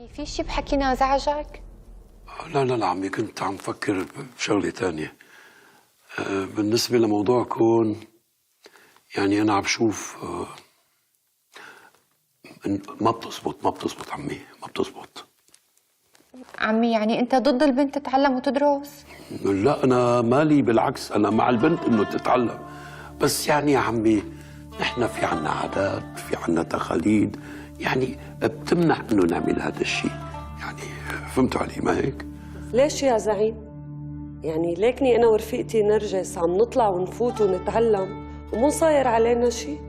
عمي في شي بحكينا زعجك؟ لا لا لا عمي، كنت عم فكر بشغلة تانية. بالنسبة لموضوعكم يعني أنا عم بشوف ما بتزبط عمي، ما بتزبط. عمي يعني انت ضد البنت تتعلم وتدرس؟ لا أنا مالي، بالعكس أنا مع البنت إنه تتعلم، بس يعني يا عمي نحن في عنا عادات، في عنا تقاليد يعني بتمنع إنه نعمل هذا الشيء، يعني فهمتوا علي ما هيك؟ ليش يا زعيم؟ يعني ليكني أنا ورفيقتي نرجس عم نطلع ونفوت ونتعلم ومو صاير علينا شيء؟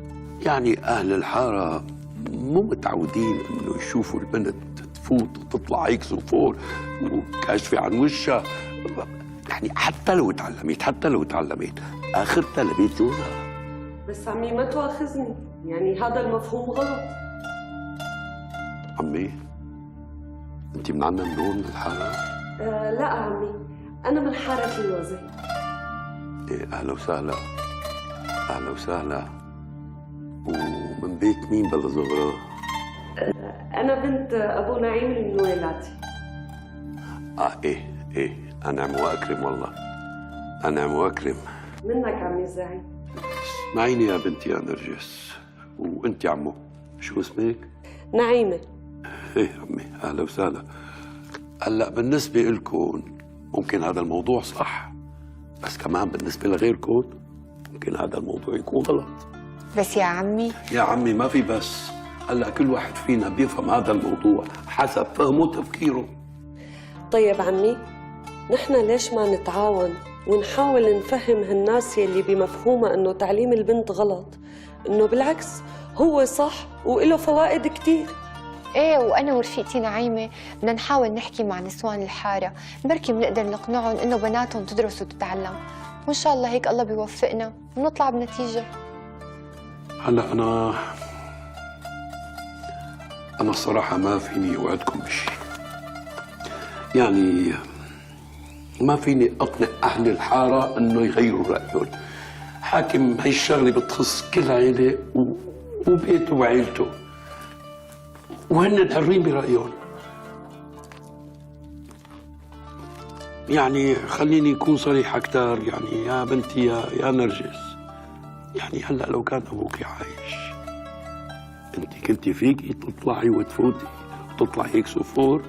يعني أهل الحارة مو متعودين إنه يشوفوا البنت تفوت وتطلع هيك سفور وكاشفة عن وشها، يعني حتى لو تعلمت آخرتها لبيت جوزها. بس عمي ما تواخذني، يعني هذا المفهوم غلط. عمي أنت من عنا من هون من الحارة؟ لا عمي، أنا من حارة الوزي. إيه أهلا وسهلا، أهلا وسهلا. ومن بيت مين بلا زغرة؟ أنا بنت أبو نعيم المنويلاتي. إيه أنعم وأكرم، والله أنعم وأكرم. منك عمي زعيم. اسمعيني يا بنتي يا نرجس، وأنت عمو شو اسمك؟ نعيمة. إيه عمي أهلا وسهلا. هلا بالنسبة لكم ممكن هذا الموضوع صح، بس كمان بالنسبة لغيركم ممكن هذا الموضوع يكون غلط. بس يا عمي ما في بس، هلا كل واحد فينا بيفهم هذا الموضوع حسب فهمه وتفكيره. طيب عمي، نحن ليش ما نتعاون ونحاول نفهم هالناس يلي بمفهومها انه تعليم البنت غلط، انه بالعكس هو صح وله فوائد كتير. ايه، وانا ورفيقتي نعيمه بدنا نحاول نحكي مع نسوان الحاره، بركي بنقدر نقنعهم انه بناتهم تدرس وتتعلم، وان شاء الله هيك الله بيوفقنا ونطلع بنتيجه. هلا انا الصراحه ما فيني اوعدكم بشيء، يعني ما فيني اقنع اهل الحاره انه يغيروا رايهم. حاكم هي الشغله بتخص كل عيله وبيته وعيلته، وهن حرين برايهم. يعني خليني اكون صريح اكثر، يعني يا بنتي يا نرجس، يعني هلا لو كان ابوك عايش انت كنتي فيكي تطلعي وتفوتي وتطلعي هيك سفور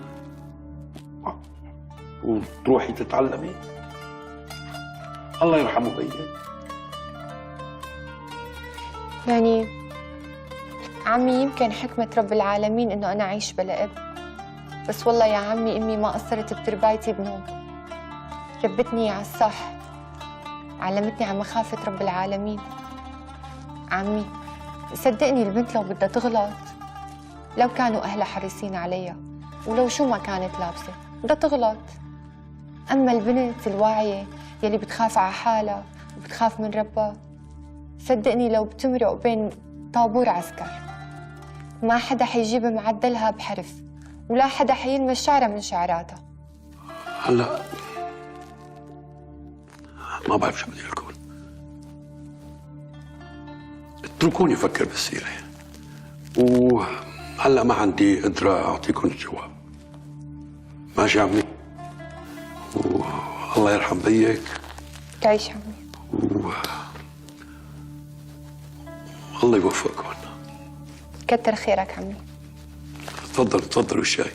وتروحي تتعلمي؟ الله يرحمه بيك. يعني عمي يمكن حكمة رب العالمين انه انا اعيش بلا اب، بس والله يا عمي امي ما قصرت بتربايتي بنوم، ربتني على الصح، علمتني على مخافة رب العالمين. عمي صدقني البنت لو بدها تغلط، لو كانوا اهلها حريصين عليها ولو شو ما كانت لابسة بدها تغلط، اما البنت الواعية يلي بتخاف على حالها وبتخاف من ربها، صدقني لو بتمرق بين طابور عسكر ما حدا حيجيب معدلها بحرف، ولا حدا حيلمس شعرها من شعراتها. هلا ما بعرف شو بدي لكم، اتركوني افكر بالسيره، وهلا ما عندي قدره اعطيكم الجواب. ماشي عمي؟ والله يرحم بيك. تعيش عمي. الله يوفقكم. كتر خيرك عمي. تفضلوا الشاي.